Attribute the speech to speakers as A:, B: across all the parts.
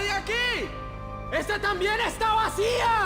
A: de aquí! ¡Esta también está vacía!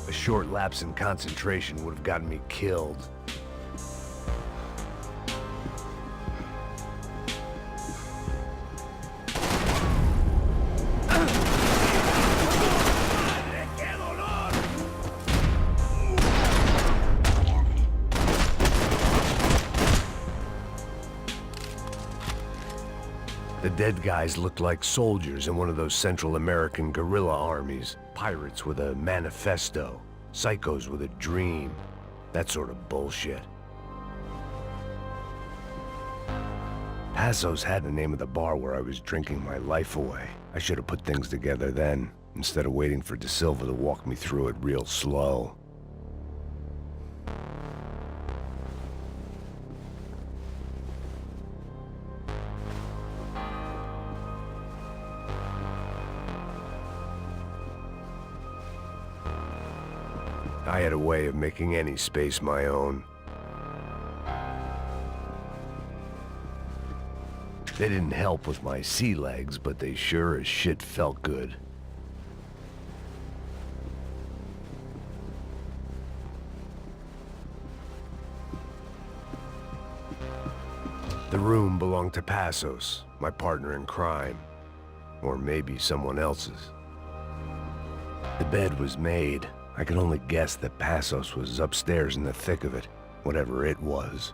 B: A short lapse in concentration would have gotten me killed. The dead guys looked like soldiers in one of those Central American guerrilla armies. Pirates with a manifesto. Psychos with a dream. That sort of bullshit. Passos had the name of the bar where I was drinking my life away. I should have put things together then, instead of waiting for De Silva to walk me through it real slow. I had a way of making any space my own. They didn't help with my sea legs, but they sure as shit felt good. The room belonged to Passos, my partner in crime. Or maybe someone else's. The bed was made. I could only guess that Passos was upstairs in the thick of it, whatever it was.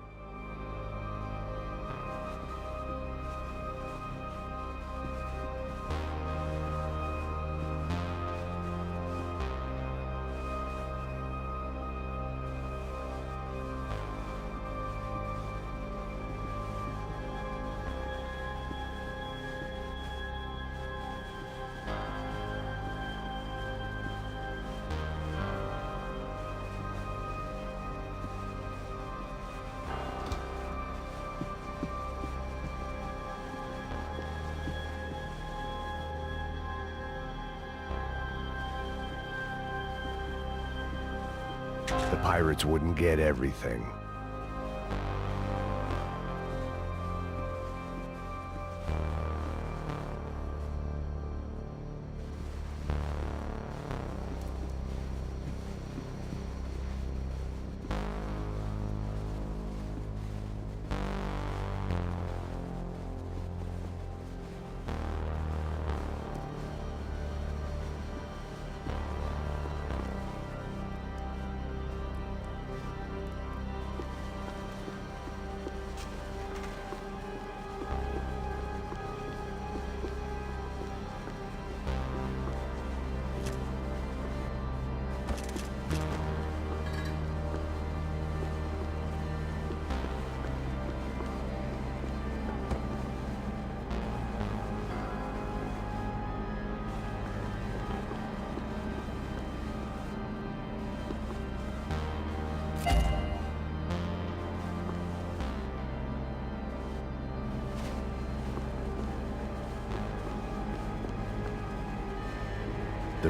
B: The pirates wouldn't get everything.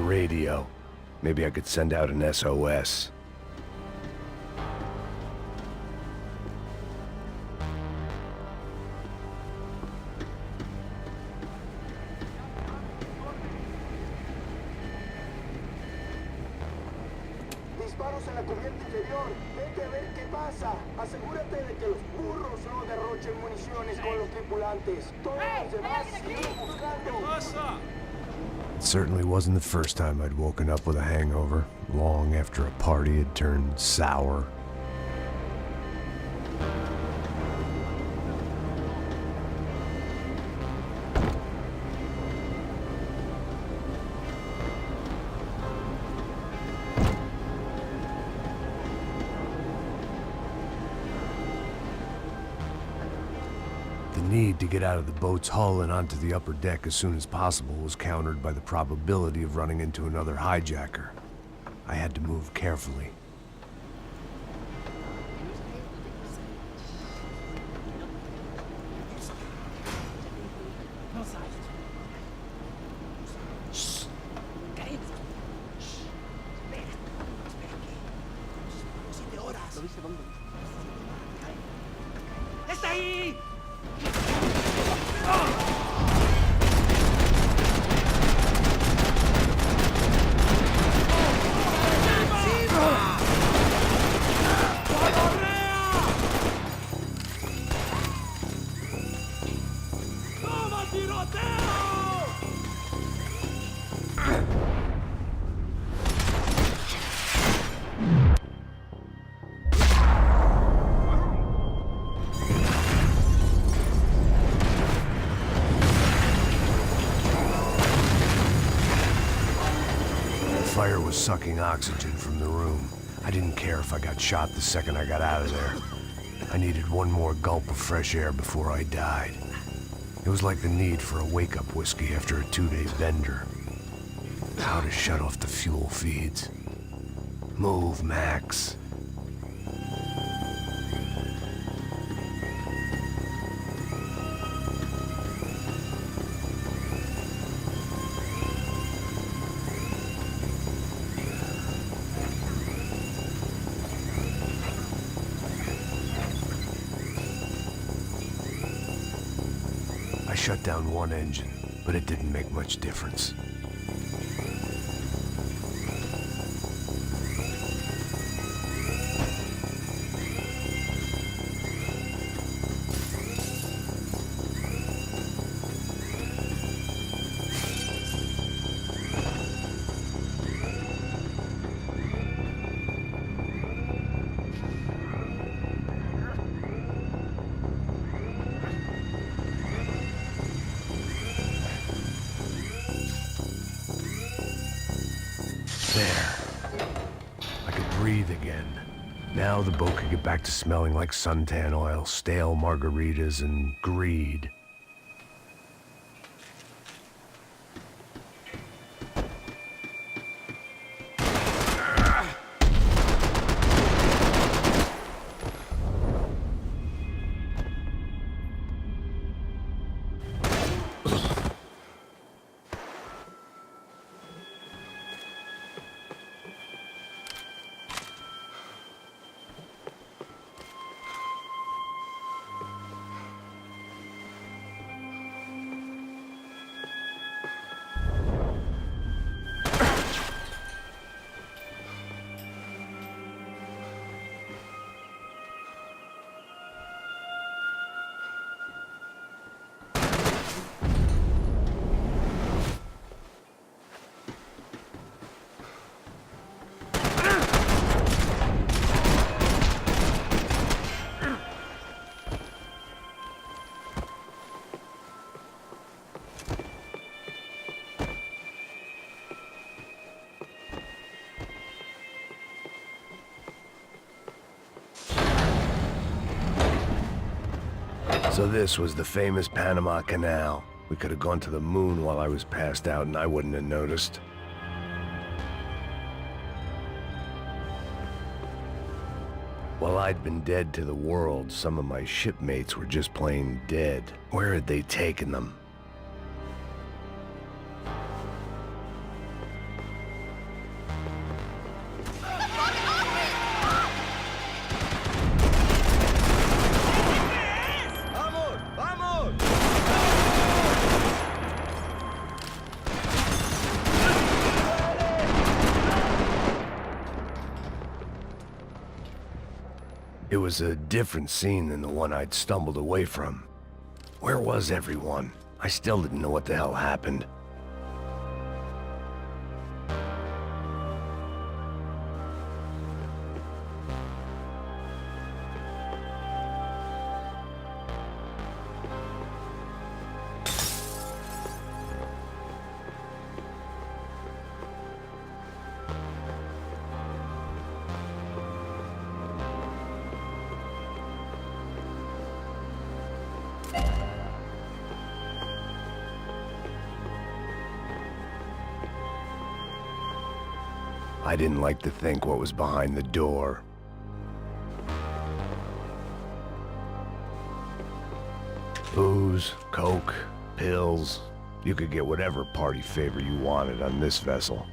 B: radio. Maybe I could send out an SOS.
C: Disparos en la cubierta inferior. Vete a ver qué pasa. Asegúrate de que los burros no derrochen municiones con los tripulantes. Todos los demás siguen buscando.
B: It certainly wasn't the first time I'd woken up with a hangover, long after a party had turned sour. The need to get out of the boat's hull and onto the upper deck as soon as possible was countered by the probability of running into another hijacker. I had to move carefully.
A: ¡Está ahí!
B: The fire was sucking oxygen from the room. I didn't care if I got shot the second I got out of there. I needed one more gulp of fresh air before I died. It was like the need for a wake-up whiskey after a 2-day bender. How to shut off the fuel feeds. Move, Max. I shut down one engine, but it didn't make much difference. There. I could breathe again. Now the boat could get back to smelling like suntan oil, stale margaritas, and greed. So this was the famous Panama Canal. We could have gone to the moon while I was passed out and I wouldn't have noticed. While I'd been dead to the world, some of my shipmates were just plain dead. Where had they taken them? It was a different scene than the one I'd stumbled away from. Where was everyone? I still didn't know what the hell happened. I didn't like to think what was behind the door. Booze, coke, pills. You could get whatever party favor you wanted on this vessel.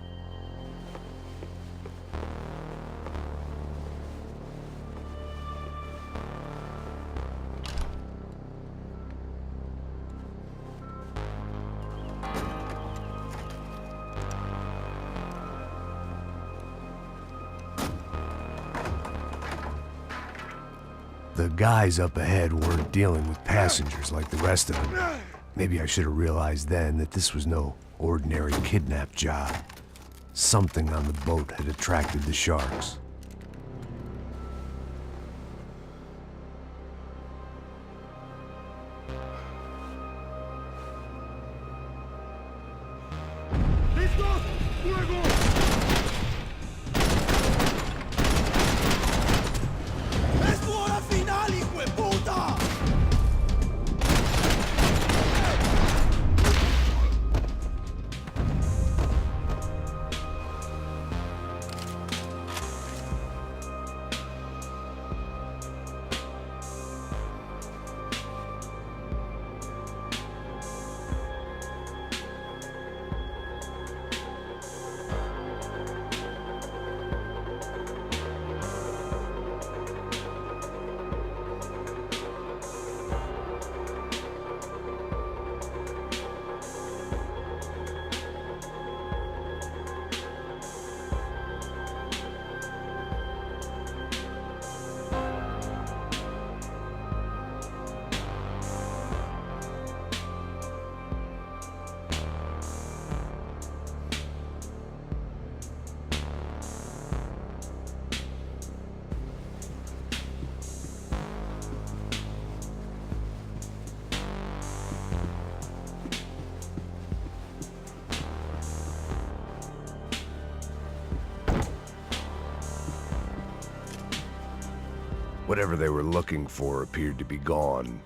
B: The guys up ahead weren't dealing with passengers like the rest of them. Maybe I should have realized then that this was no ordinary kidnap job. Something on the boat had attracted the sharks. Whatever they were looking for appeared to be gone.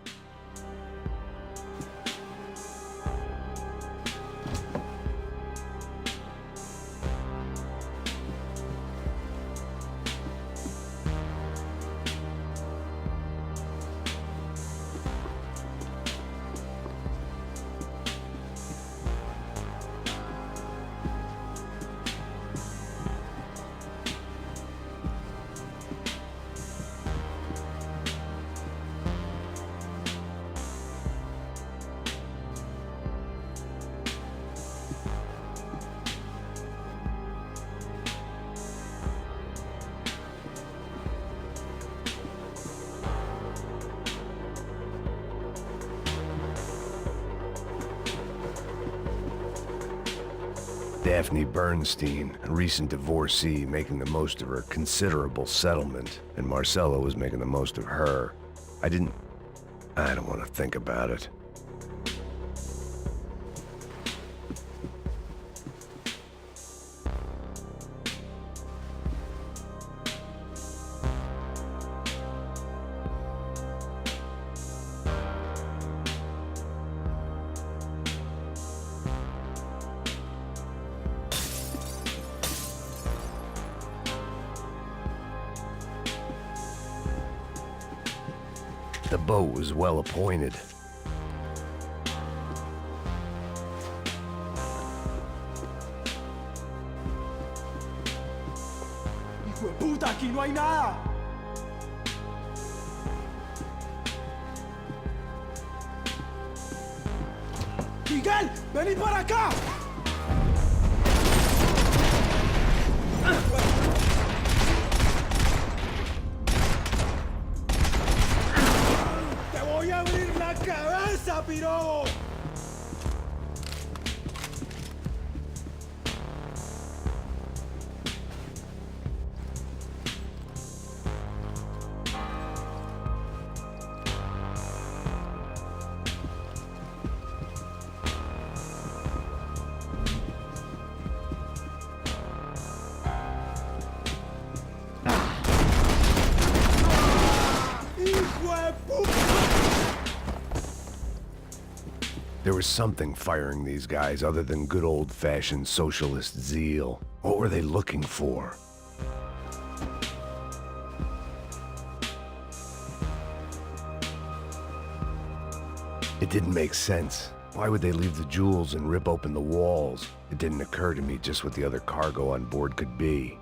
B: Daphne Bernstein, a recent divorcee, making the most of her considerable settlement, and Marcella was making the most of her. I don't want to think about it. The boat was well appointed.
C: ¡Hijo de puta! ¡Aquí no hay nada! ¡Miguel! ¡Vení para acá!
B: There was something firing these guys other than good old-fashioned socialist zeal. What were they looking for? It didn't make sense. Why would they leave the jewels and rip open the walls? It didn't occur to me just what the other cargo on board could be.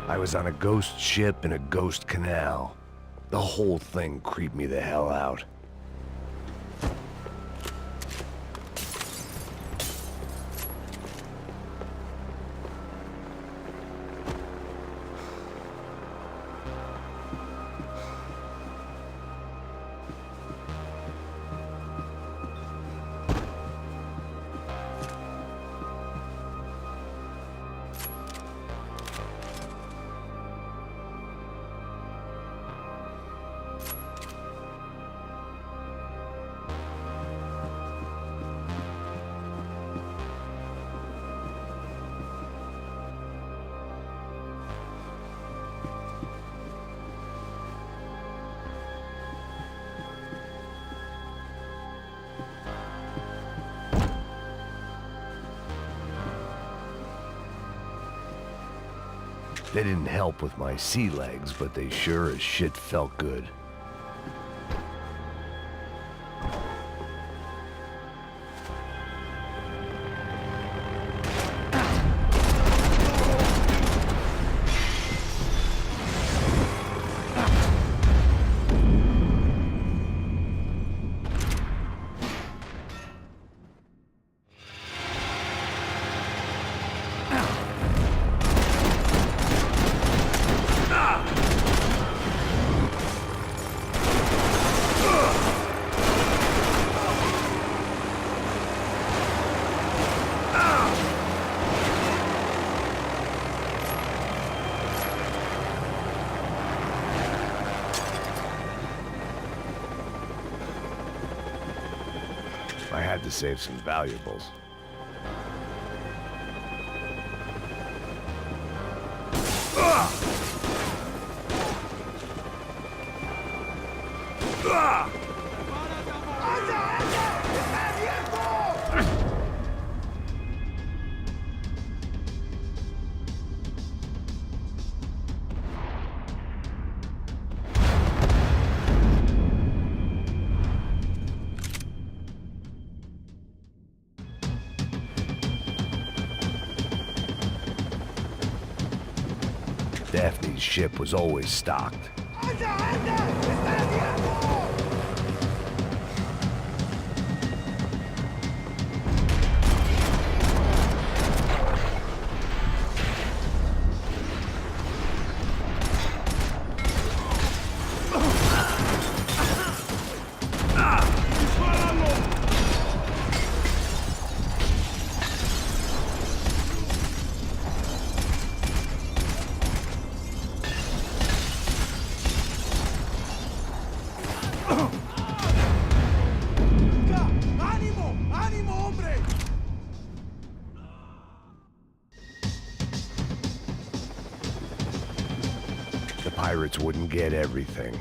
B: I was on a ghost ship in a ghost canal. The whole thing creeped me the hell out. They didn't help with my sea legs, but they sure as shit felt good. I had to save some valuables. Daphne's ship was always stocked. The pirates wouldn't get everything.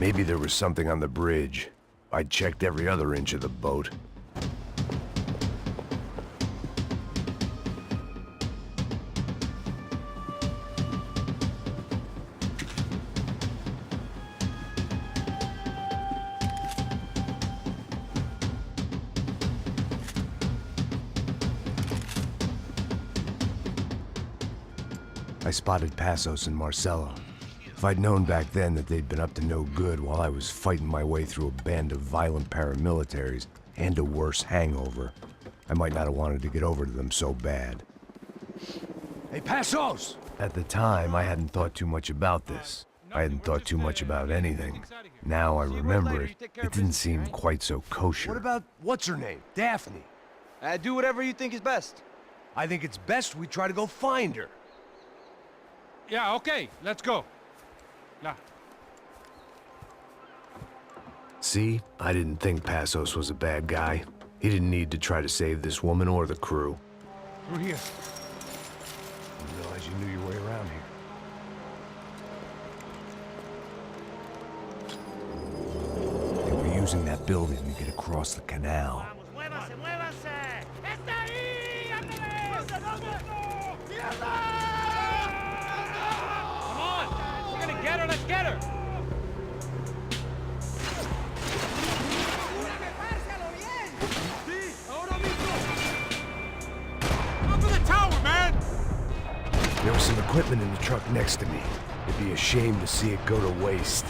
B: Maybe there was something on the bridge. I checked every other inch of the boat. I spotted Passos and Marcelo. If I'd known back then that they'd been up to no good while I was fighting my way through a band of violent paramilitaries and a worse hangover, I might not have wanted to get over to them so bad.
A: Hey, Passos!
B: At the time, I hadn't thought too much about this. I hadn't thought too much about anything. Now I remember it, it didn't seem quite so kosher.
D: What about, what's her name? Daphne.
E: Do whatever you think is best.
D: I think it's best we try to go find her.
A: Yeah, okay, let's go. Yeah.
B: See? I didn't think Passos was a bad guy. He didn't need to try to save this woman or the crew.
A: Through here.
D: Didn't realize you knew your way around here. They were using that building to get across the canal.
A: ¡Muévase, muévase! ¡Está ahí! ¡Ándale! Come on! We're gonna get her, let's get her!
B: some equipment in the truck next to me. It'd be a shame to see it go to waste.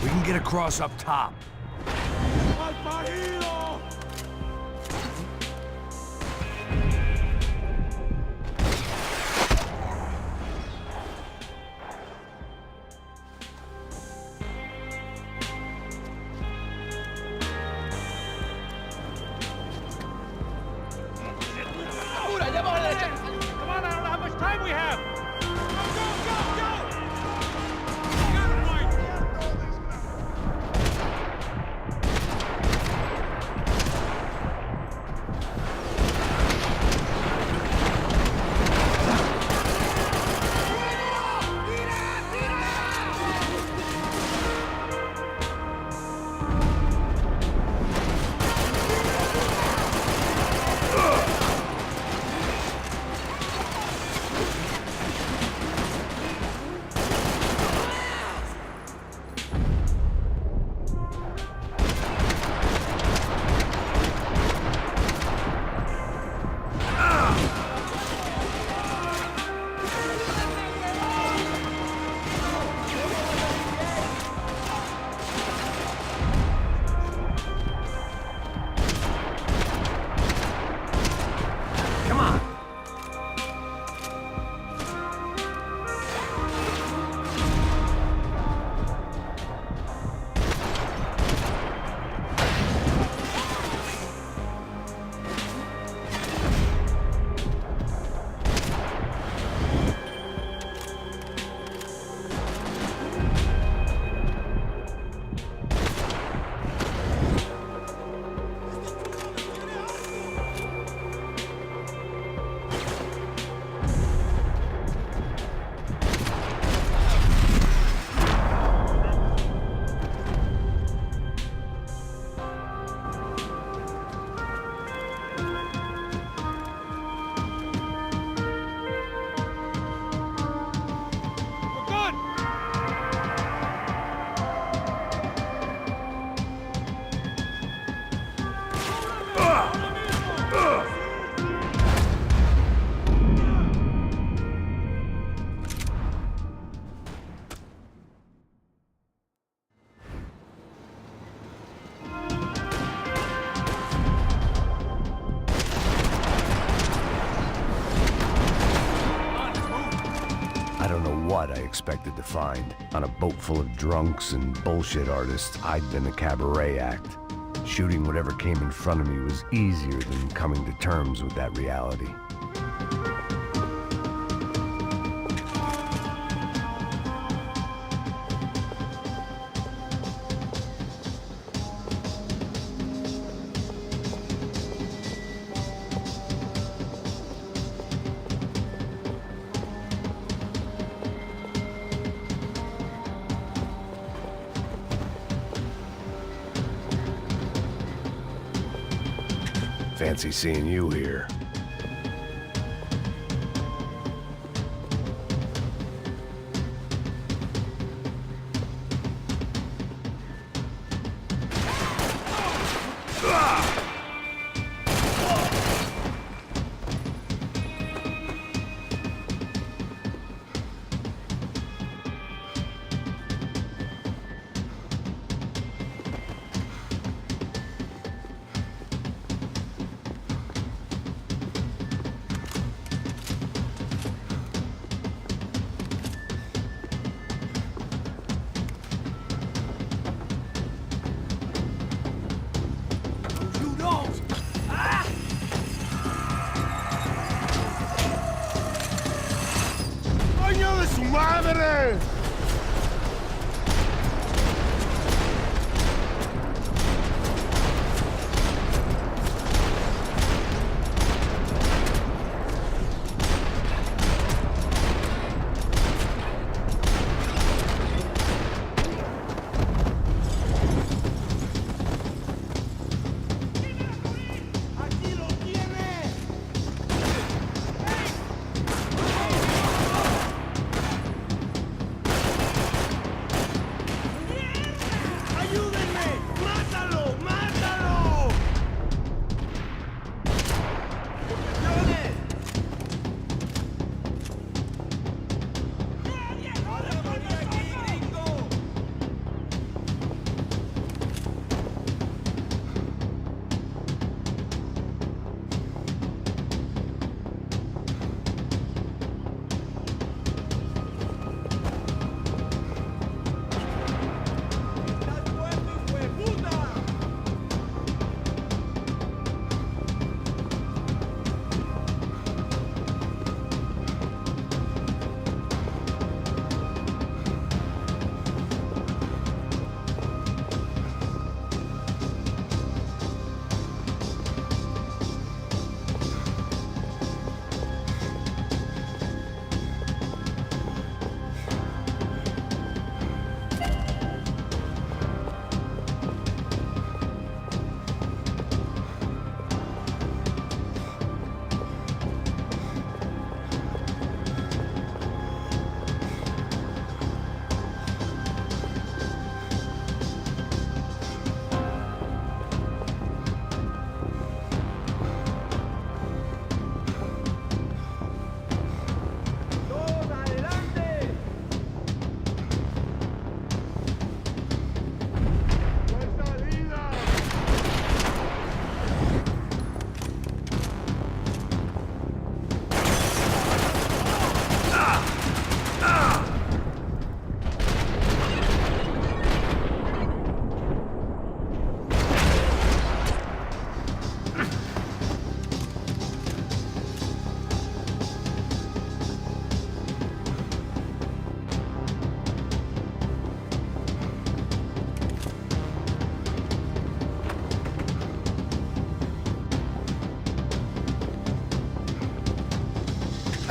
D: We can get across up top.
B: What I expected to find. On a boat full of drunks and bullshit artists, I'd been a cabaret act. Shooting whatever came in front of me was easier than coming to terms with that reality. Fancy seeing you here.
C: ¡Madre!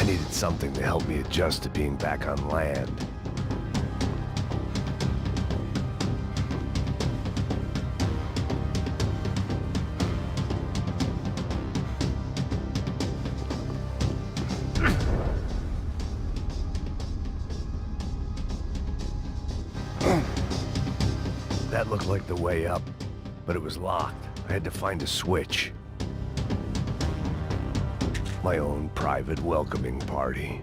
B: I needed something to help me adjust to being back on land. That looked like the way up, but it was locked. I had to find a switch. My own private welcoming party.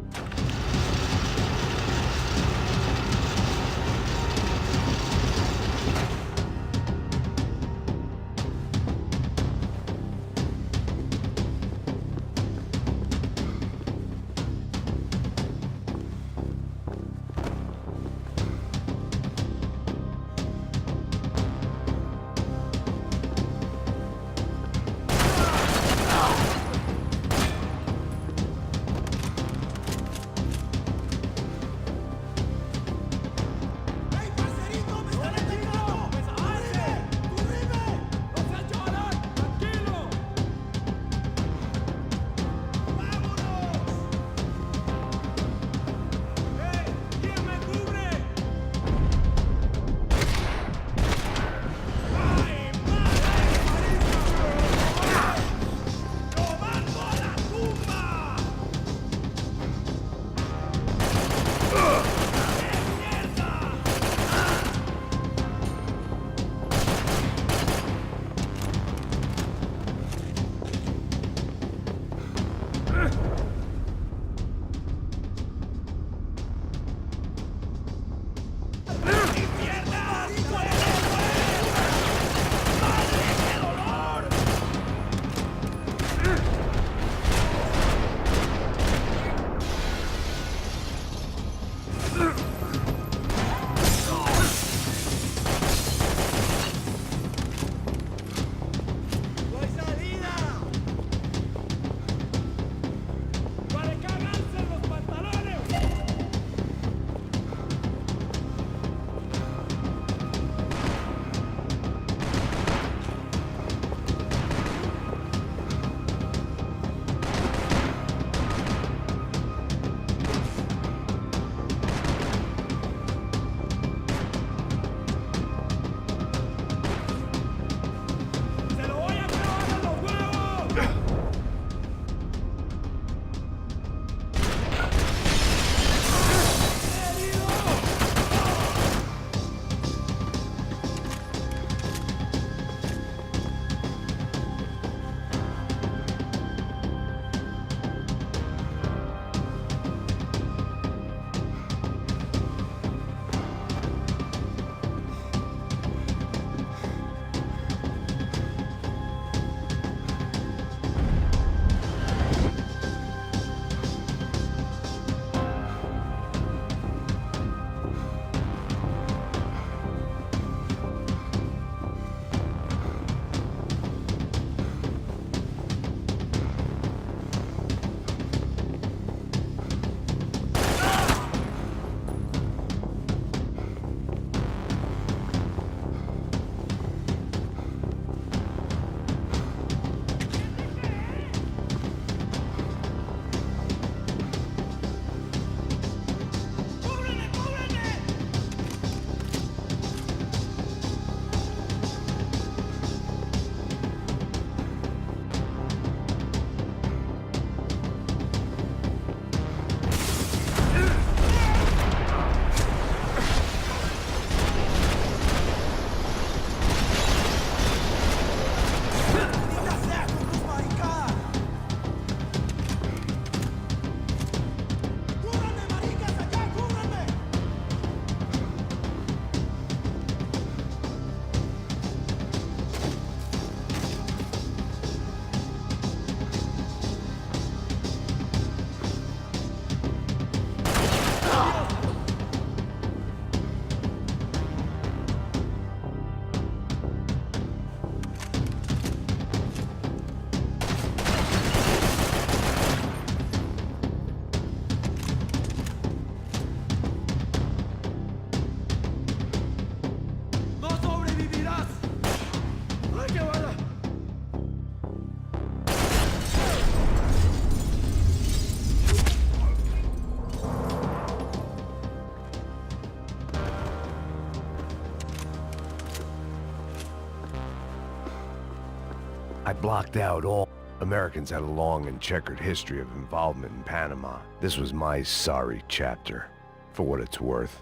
B: I blocked out all... Americans had a long and checkered history of involvement in Panama. This was my sorry chapter, for what it's worth.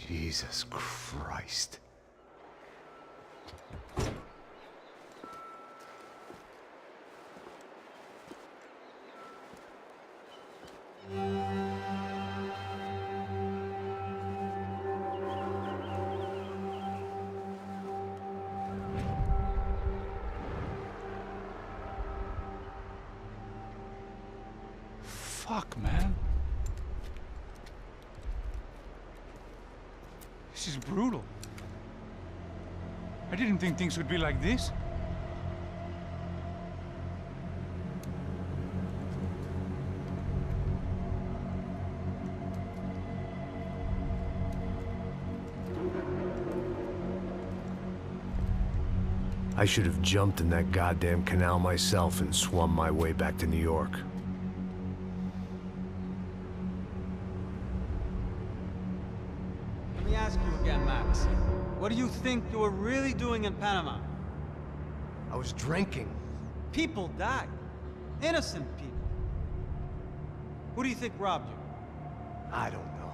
B: Jesus Christ.
F: Fuck, man. This is brutal. I didn't think things would be like this.
B: I should have jumped in that goddamn canal myself and swum my way back to New York.
G: Let me ask you again, Max. What do you think you were really doing in Panama?
B: I was drinking.
G: People died. Innocent people. Who do you think robbed you?
B: I don't know.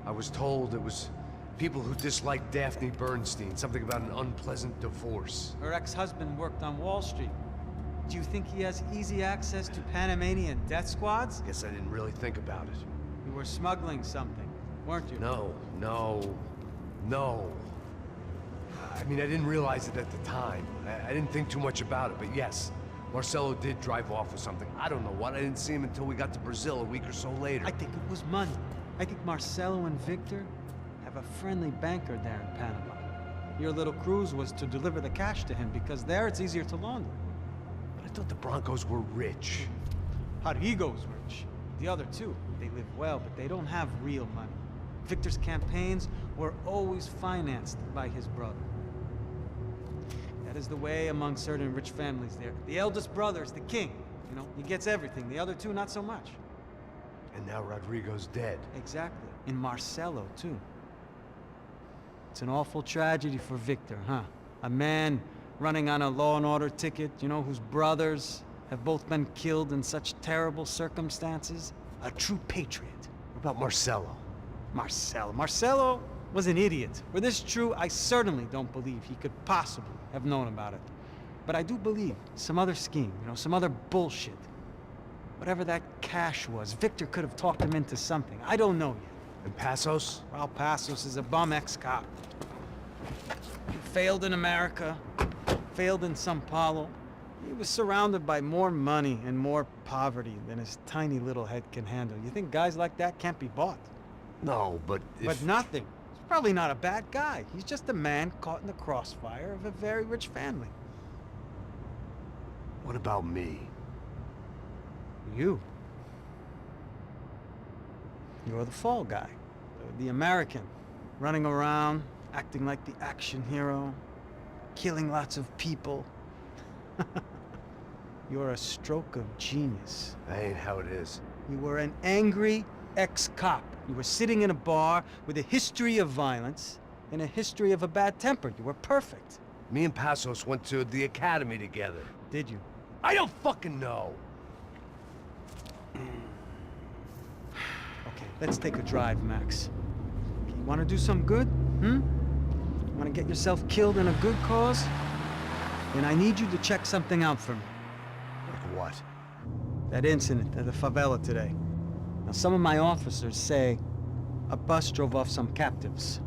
B: I was told it was people who disliked Daphne Bernstein, something about an unpleasant divorce.
G: Her ex-husband worked on Wall Street. Do you think he has easy access to Panamanian death squads?
B: Guess I didn't really think about it.
G: You were smuggling something, weren't you?
B: No. I mean, I didn't realize it at the time. I didn't think too much about it, but yes, Marcelo did drive off with something. I don't know what. I didn't see him until we got to Brazil a week or so later.
G: I think it was money. I think Marcelo and Victor have a friendly banker there in Panama. Your little cruise was to deliver the cash to him because there it's easier to launder.
B: But I thought the Broncos were rich.
G: Rodrigo's rich. The other two, they live well, but they don't have real money. Victor's campaigns were always financed by his brother. That is the way among certain rich families there. The eldest brother is the king. You know, he gets everything. The other two, not so much.
B: And now Rodrigo's dead.
G: Exactly. And Marcelo, too. It's an awful tragedy for Victor, huh? A man running on a law and order ticket, you know, whose brothers have both been killed in such terrible circumstances. A true patriot.
B: What about Marcelo?
G: Marcelo was an idiot. Were this true, I certainly don't believe he could possibly have known about it. But I do believe some other scheme, you know, some other bullshit. Whatever that cash was, Victor could have talked him into something. I don't know yet.
B: And Passos?
G: Well, Passos is a bum ex-cop. He failed in America, failed in Sao Paulo. He was surrounded by more money and more poverty than his tiny little head can handle. You think guys like that can't be bought?
B: No, but if...
G: But nothing. He's probably not a bad guy. He's just a man caught in the crossfire of a very rich family.
B: What about me?
G: You. You're the fall guy. The American. Running around, acting like the action hero. Killing lots of people. You're a stroke of genius.
B: That ain't how it is.
G: You were an angry ex-cop. You were sitting in a bar with a history of violence and a history of a bad temper. You were perfect.
B: Me and Passos went to the academy together.
G: Did you?
B: I don't fucking know!
G: Okay, let's take a drive, Max. Okay, you want to do some good? You want to get yourself killed in a good cause? Then I need you to check something out for me.
B: Like what?
G: That incident at the favela today. Now, some of my officers say a bus drove off some captives.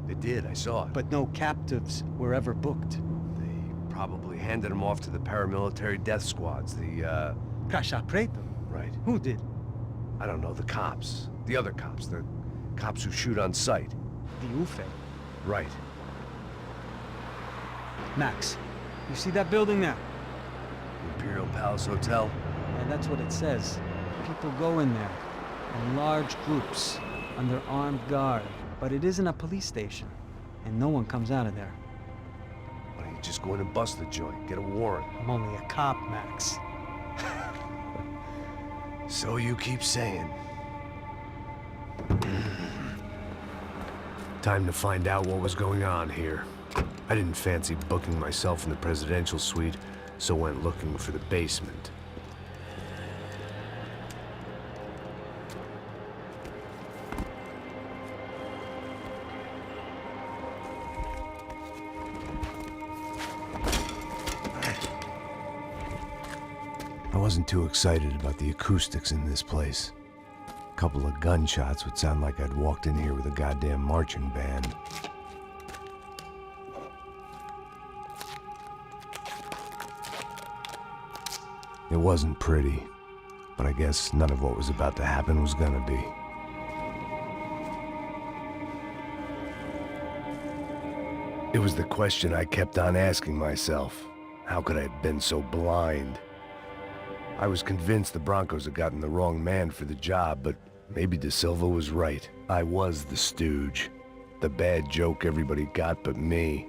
B: They did, I saw it.
G: But no captives were ever booked.
B: They probably handed them off to the paramilitary death squads, the,
G: Caixa Preto?
B: Right.
G: Who did?
B: I don't know, the cops. The other cops, the Cops who shoot on sight.
G: The UFE.
B: Right.
G: Max, you see that building there?
B: Imperial Palace Hotel?
G: And that's what it says. People go in there in large groups under armed guard. But it isn't a police station, and no one comes out of there.
B: Why don't you just go in and bust the joint? Get a warrant.
G: I'm only a cop, Max.
B: So you keep saying. Time to find out what was going on here. I didn't fancy booking myself in the presidential suite, so went looking for the basement. I wasn't too excited about the acoustics in this place. A couple of gunshots would sound like I'd walked in here with a goddamn marching band. It wasn't pretty, but I guess none of what was about to happen was gonna be. It was the question I kept on asking myself. How could I have been so blind? I was convinced the Broncos had gotten the wrong man for the job, but maybe De Silva was right. I was the stooge. The bad joke everybody got but me.